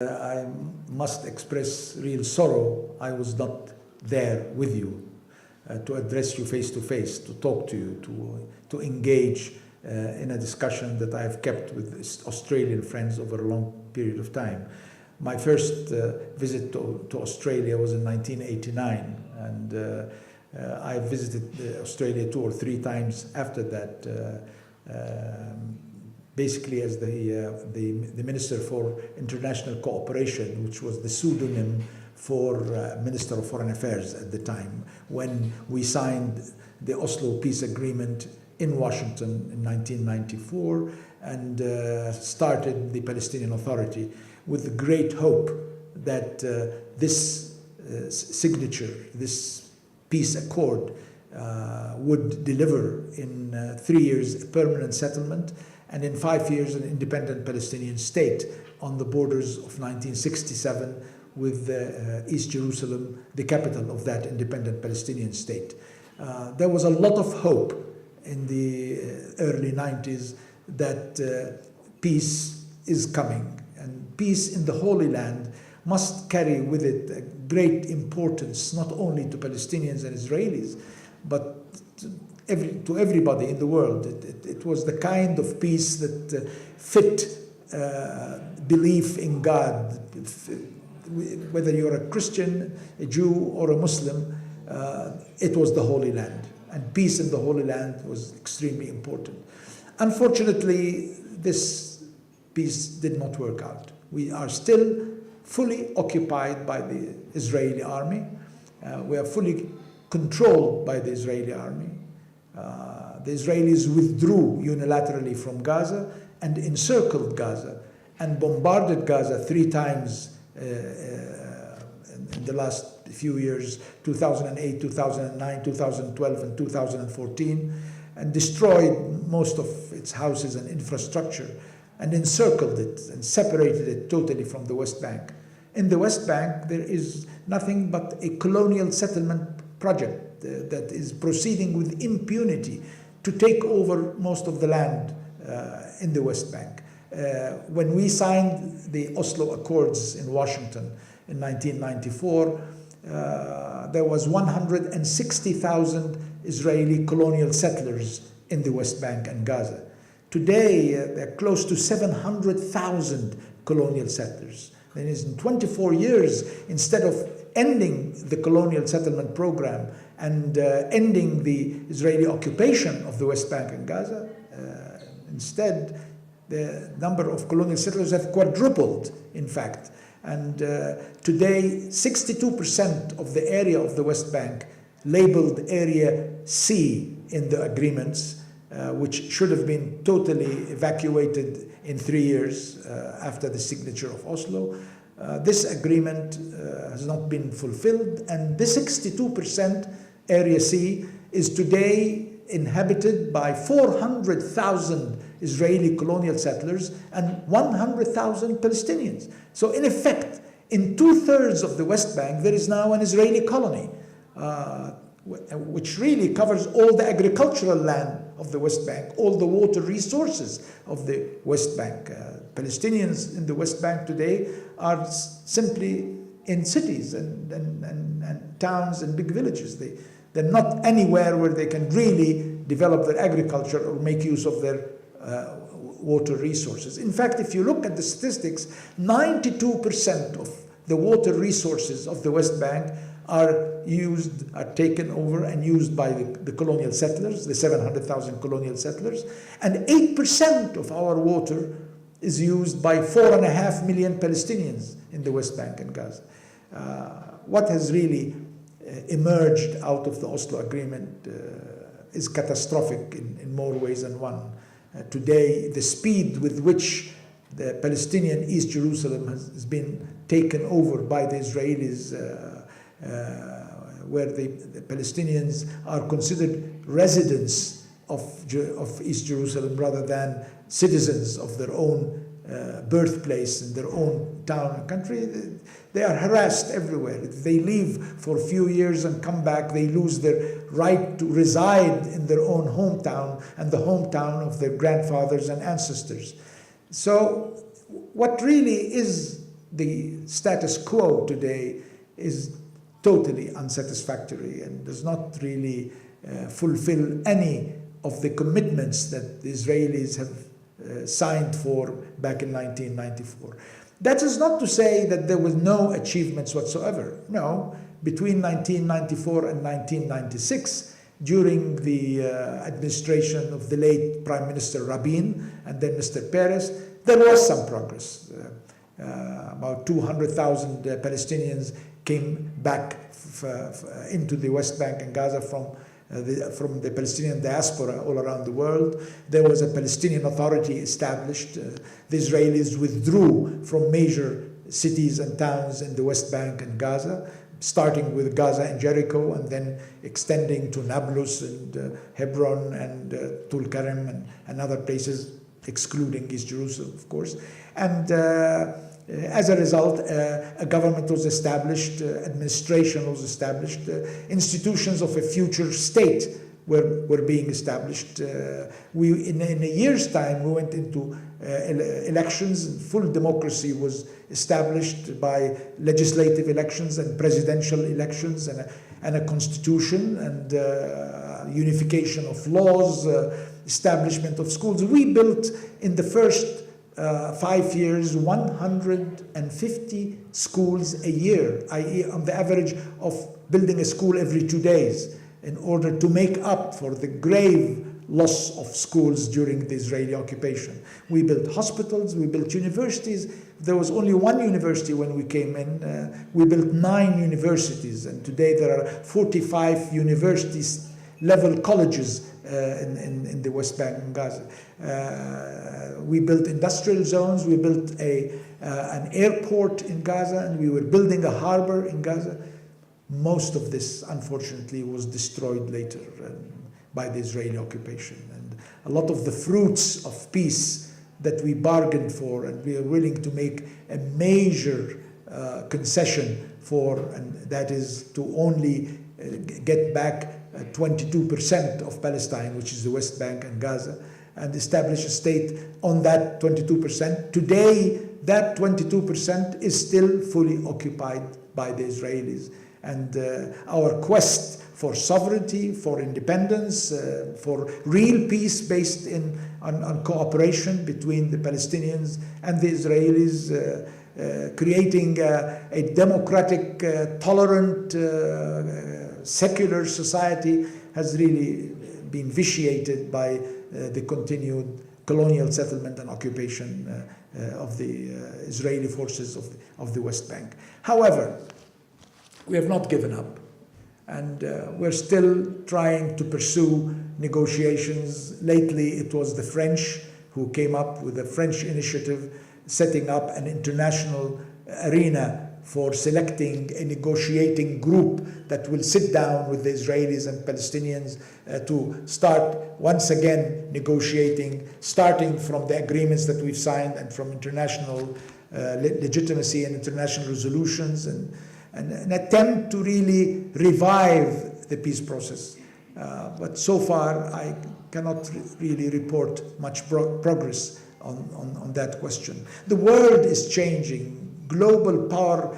I must express real sorrow. I was not there with you to address you face to face, to talk to you, to engage in a discussion that I have kept with Australian friends over a long period of time. My first visit to Australia was in 1989, and I visited Australia 2 or 3 times after that, basically as the Minister for International Cooperation, which was the pseudonym for Minister of Foreign Affairs at the time, when we signed the Oslo Peace Agreement in Washington in 1994 and started the Palestinian Authority with the great hope that this signature, this peace accord, would deliver in 3 years a permanent settlement and in 5 years an independent Palestinian state on the borders of 1967 with East Jerusalem, the capital of that independent Palestinian state. There was a lot of hope in the early 90s that peace is coming, and peace in the Holy Land must carry with it a great importance, not only to Palestinians and Israelis, but to everybody in the world. It was the kind of peace that fit belief in God. Whether you're a Christian, a Jew, or a Muslim, it was the Holy Land. And peace in the Holy Land was extremely important. Unfortunately, this peace did not work out. We are still fully occupied by the Israeli army. We are fully controlled by the Israeli army. The Israelis withdrew unilaterally from Gaza and encircled Gaza and bombarded Gaza 3 times in the last few years, 2008, 2009, 2012, and 2014, and destroyed most of its houses and infrastructure and encircled it and separated it totally from the West Bank. In the West Bank, there is nothing but a colonial settlement project that is proceeding with impunity to take over most of the land in the West Bank. When we signed the Oslo Accords in Washington in 1994, there was 160,000 Israeli colonial settlers in the West Bank and Gaza. Today, there are close to 700,000 colonial settlers. That is, in 24 years, instead of ending the colonial settlement program and ending the Israeli occupation of the West Bank and Gaza, instead, the number of colonial settlers have quadrupled, in fact. And today, 62% of the area of the West Bank, labeled Area C in the agreements, which should have been totally evacuated in 3 years after the signature of Oslo. This agreement has not been fulfilled, and this 62% Area C is today inhabited by 400,000 Israeli colonial settlers and 100,000 Palestinians. So in effect, in 2/3 of the West Bank, there is now an Israeli colony, which really covers all the agricultural land of the West Bank, all the water resources of the West Bank. Palestinians in the West Bank today are simply in cities and towns and big villages. They're not anywhere where they can really develop their agriculture or make use of their water resources. In fact, if you look at the statistics, 92% of the water resources of the West Bank are taken over and used by the colonial settlers, the 700,000 colonial settlers, and 8% of our water is used by 4.5 million Palestinians in the West Bank and Gaza. What has really emerged out of the Oslo Agreement is catastrophic in more ways than one. Today, the speed with which the Palestinian East Jerusalem has been taken over by the Israelis, where the Palestinians are considered residents of East Jerusalem rather than citizens of their own birthplace in their own town and country. They are harassed everywhere. If they leave for a few years and come back, they lose their right to reside in their own hometown and the hometown of their grandfathers and ancestors. So what really is the status quo today is totally unsatisfactory and does not really fulfill any of the commitments that the Israelis have signed for back in 1994. That is not to say that there was no achievements whatsoever. No, between 1994 and 1996, during the administration of the late Prime Minister Rabin and then Mr. Peres, there was some progress. About 200,000 Palestinians came back into the West Bank and Gaza from the Palestinian diaspora all around the world. There was a Palestinian Authority established. The Israelis withdrew from major cities and towns in the West Bank and Gaza, starting with Gaza and Jericho and then extending to Nablus and Hebron and Tulkarem and other places, excluding East Jerusalem, of course. And as a result, a government was established, administration was established, institutions of a future state were being established. In a year's time, we went into elections, and full democracy was established by legislative elections and presidential elections and a constitution and unification of laws, establishment of schools. We built in the first 5 years 150 schools a year, i.e. on the average of building a school every 2 days, in order to make up for the grave loss of schools during the Israeli occupation. We built hospitals, we built universities. There was only one university when we came in. We built 9 universities, and today there are 45 universities level colleges in the West Bank and Gaza. We built industrial zones, we built an airport in Gaza, and we were building a harbor in Gaza. Most of this, unfortunately, was destroyed later by the Israeli occupation. And a lot of the fruits of peace that we bargained for and we are willing to make a major concession for, and that is to only get back 22% of Palestine, which is the West Bank and Gaza, and establish a state on that 22%. Today, that 22% is still fully occupied by the Israelis. And our quest for sovereignty, for independence, for real peace based on cooperation between the Palestinians and the Israelis, creating a democratic, tolerant, secular society has really been vitiated by the continued colonial settlement and occupation of the Israeli forces of the West Bank. However, we have not given up, and we're still trying to pursue negotiations. Lately, it was the French who came up with a French initiative setting up an international arena for selecting a negotiating group that will sit down with the Israelis and Palestinians to start once again negotiating, starting from the agreements that we've signed and from international legitimacy and international resolutions, and an attempt to really revive the peace process. But so far, I cannot really report much progress on that question. The world is changing. Global power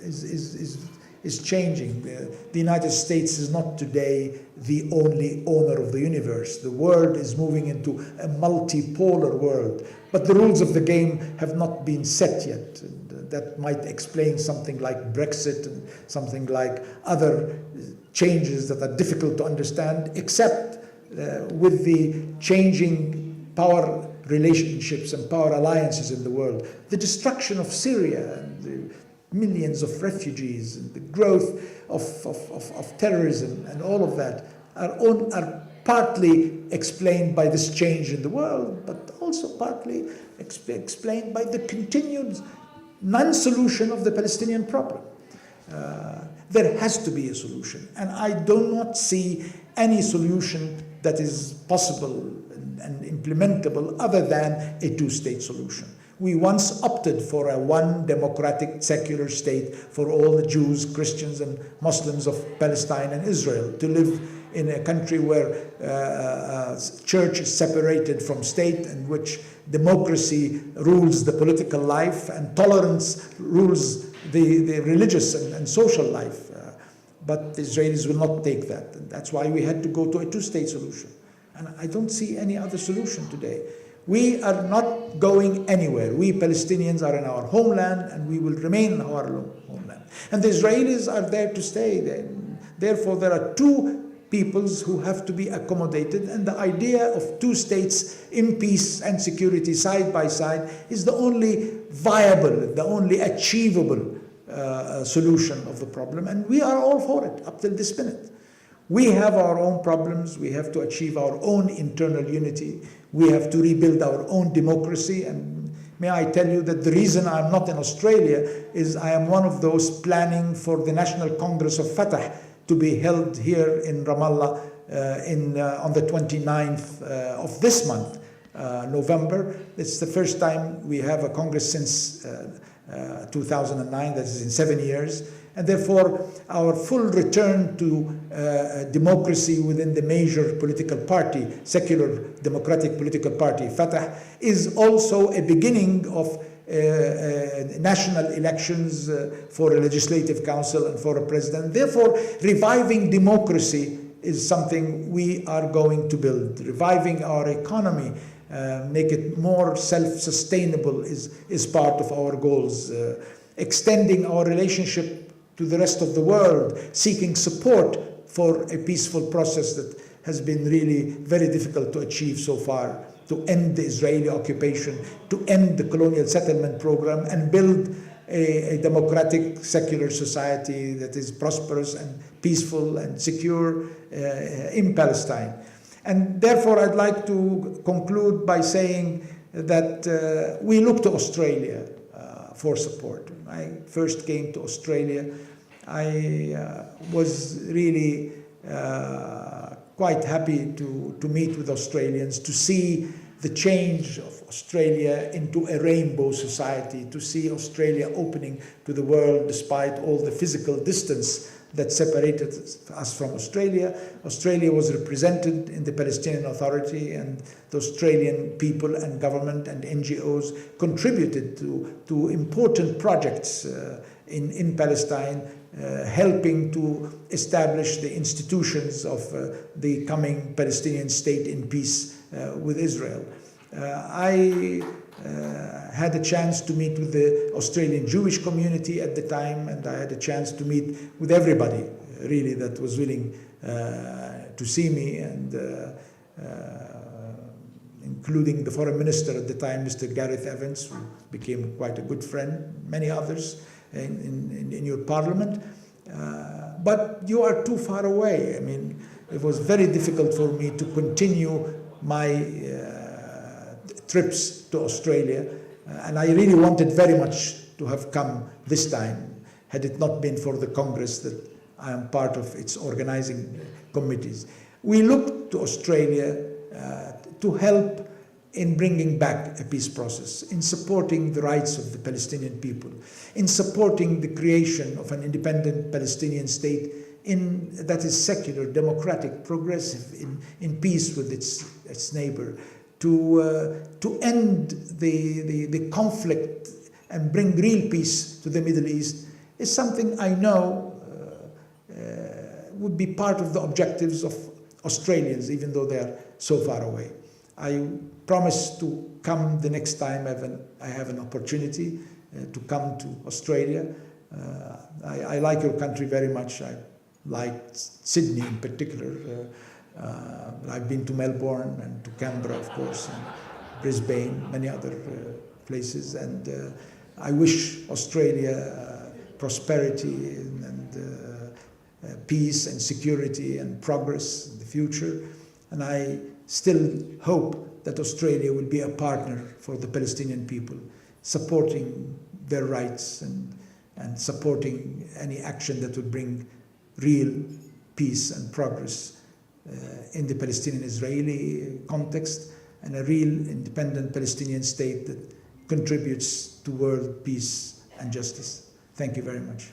is changing. The United States is not today the only owner of the universe. The world is moving into a multipolar world. But the rules of the game have not been set yet. And that might explain something like Brexit and something like other changes that are difficult to understand, except with the changing power relationships and power alliances in the world. The destruction of Syria and the millions of refugees and the growth of terrorism and all of that are partly explained by this change in the world, but also partly explained by the continued non-solution of the Palestinian problem. There has to be a solution, and I do not see any solution that is possible and implementable other than a two-state solution. We once opted for a one democratic secular state for all the Jews, Christians, and Muslims of Palestine and Israel to live in a country where church is separated from state, in which democracy rules the political life and tolerance rules the religious and social life. But the Israelis will not take that. And that's why we had to go to a two-state solution. And I don't see any other solution today. We are not going anywhere. We Palestinians are in our homeland, and we will remain in our homeland. And the Israelis are there to stay. Therefore, there are two peoples who have to be accommodated, and the idea of two states in peace and security side by side is the only viable, the only achievable solution of the problem, and we are all for it up till this minute. We have our own problems. We have to achieve our own internal unity. We have to rebuild our own democracy. And may I tell you that the reason I'm not in Australia is I am one of those planning for the National Congress of Fatah to be held here in Ramallah on the 29th of this month, November. It's the first time we have a Congress since 2009, that is in 7 years. And therefore, our full return to democracy within the major political party, secular democratic political party, Fatah, is also a beginning of national elections for a legislative council and for a president. Therefore, reviving democracy is something we are going to build. Reviving our economy, make it more self-sustainable is part of our goals. Extending our relationship to the rest of the world, seeking support for a peaceful process that has been really very difficult to achieve so far, to end the Israeli occupation, to end the colonial settlement program, and build a democratic, secular society that is prosperous and peaceful and secure in Palestine. And therefore, I'd like to conclude by saying that we look to Australia for support. When I first came to Australia, I was really quite happy to meet with Australians, to see the change of Australia into a rainbow society, to see Australia opening to the world despite all the physical distance that separated us from Australia. Australia was represented in the Palestinian Authority, and the Australian people and government and NGOs contributed to important projects in Palestine, helping to establish the institutions of the coming Palestinian state in peace with Israel. I had a chance to meet with the Australian Jewish community at the time, and I had a chance to meet with everybody, really, that was willing to see me, and including the foreign minister at the time, Mr. Gareth Evans, who became quite a good friend, many others in your parliament. But you are too far away. I mean, it was very difficult for me to continue my trips to Australia, and I really wanted very much to have come this time, had it not been for the Congress that I am part of its organizing committees. We look to Australia to help in bringing back a peace process, in supporting the rights of the Palestinian people, in supporting the creation of an independent Palestinian state that is secular, democratic, progressive, in peace with its neighbor, to end the conflict and bring real peace to the Middle East, is something I know would be part of the objectives of Australians, even though they are so far away. I promise to come the next time I have an opportunity to come to Australia. I like your country very much. I like Sydney in particular. I've been to Melbourne and to Canberra, of course, and Brisbane, many other places. And I wish Australia prosperity and peace and security and progress in the future. And I still hope that Australia will be a partner for the Palestinian people, supporting their rights and supporting any action that would bring real peace and progress in the Palestinian-Israeli context, and a real independent Palestinian state that contributes to world peace and justice. Thank you very much.